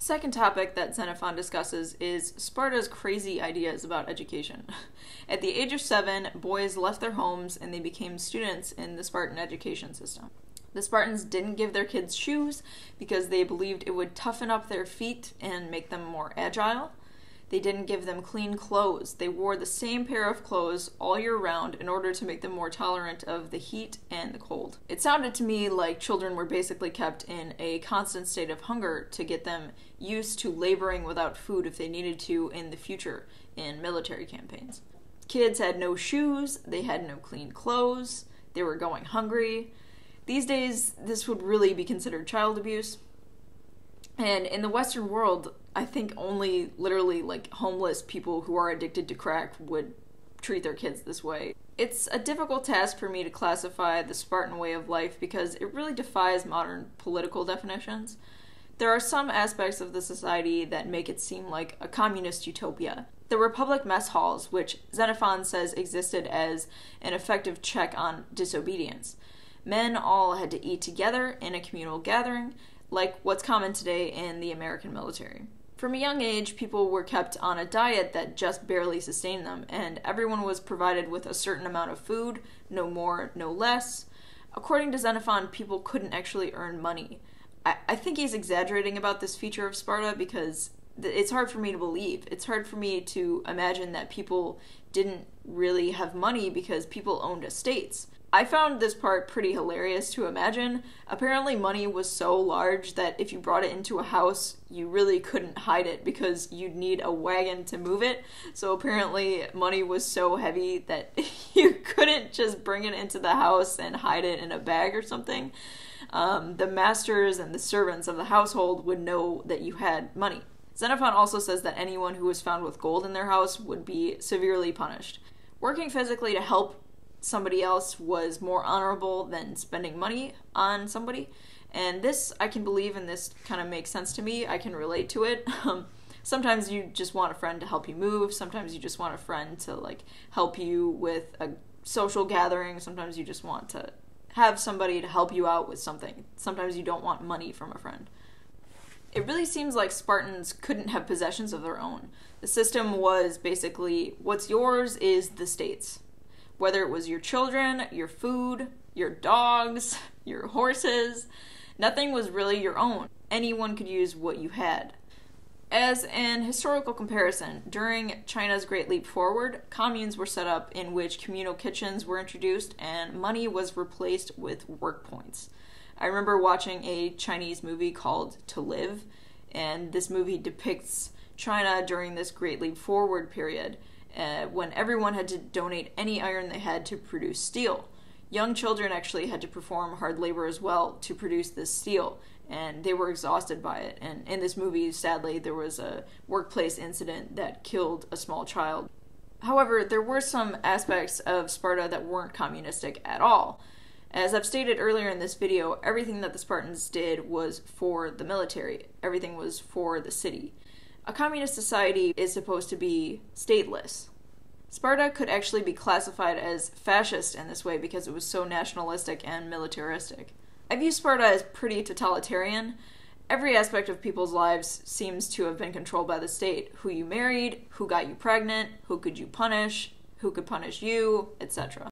Second topic that Xenophon discusses is Sparta's crazy ideas about education. At the age of 7, boys left their homes and they became students in the Spartan education system. The Spartans didn't give their kids shoes because they believed it would toughen up their feet and make them more agile. They didn't give them clean clothes. They wore the same pair of clothes all year round in order to make them more tolerant of the heat and the cold. It sounded to me like children were basically kept in a constant state of hunger to get them used to laboring without food if they needed to in the future in military campaigns. Kids had no shoes, they had no clean clothes, they were going hungry. These days, this would really be considered child abuse. And in the Western world, I think only literally homeless people who are addicted to crack would treat their kids this way. It's a difficult task for me to classify the Spartan way of life because it really defies modern political definitions. There are some aspects of the society that make it seem like a communist utopia. The Republic mess halls, which Xenophon says existed as an effective check on disobedience. Men all had to eat together in a communal gathering, like what's common today in the American military. From a young age, people were kept on a diet that just barely sustained them, and everyone was provided with a certain amount of food, no more, no less. According to Xenophon, people couldn't actually earn money. I think he's exaggerating about this feature of Sparta because it's hard for me to believe. It's hard for me to imagine that people didn't really have money because people owned estates. I found this part pretty hilarious to imagine. Apparently money was so large that if you brought it into a house, you really couldn't hide it because you'd need a wagon to move it. So apparently money was so heavy that you couldn't just bring it into the house and hide it in a bag or something. The masters and the servants of the household would know that you had money. Xenophon also says that anyone who was found with gold in their house would be severely punished. Working physically to help somebody else was more honorable than spending money on somebody, and this I can believe, and this kind of makes sense to me. I can relate to it. Sometimes you just want a friend to help you move, sometimes you just want a friend to help you with a social gathering, sometimes you just want to have somebody to help you out with something, sometimes you don't want money from a friend. It really seems like Spartans couldn't have possessions of their own. The system was basically what's yours is the state's. Whether it was your children, your food, your dogs, your horses, nothing was really your own. Anyone could use what you had. As an historical comparison, during China's Great Leap Forward, communes were set up in which communal kitchens were introduced and money was replaced with work points. I remember watching a Chinese movie called To Live, and this movie depicts China during this Great Leap Forward period, when everyone had to donate any iron they had to produce steel. Young children actually had to perform hard labor as well to produce this steel, and they were exhausted by it. And in this movie, sadly, there was a workplace incident that killed a small child. However, there were some aspects of Sparta that weren't communistic at all. As I've stated earlier in this video, everything that the Spartans did was for the military. Everything was for the city. A communist society is supposed to be stateless. Sparta could actually be classified as fascist in this way because it was so nationalistic and militaristic. I view Sparta as pretty totalitarian. Every aspect of people's lives seems to have been controlled by the state. Who you married, who got you pregnant, who could you punish, who could punish you, etc.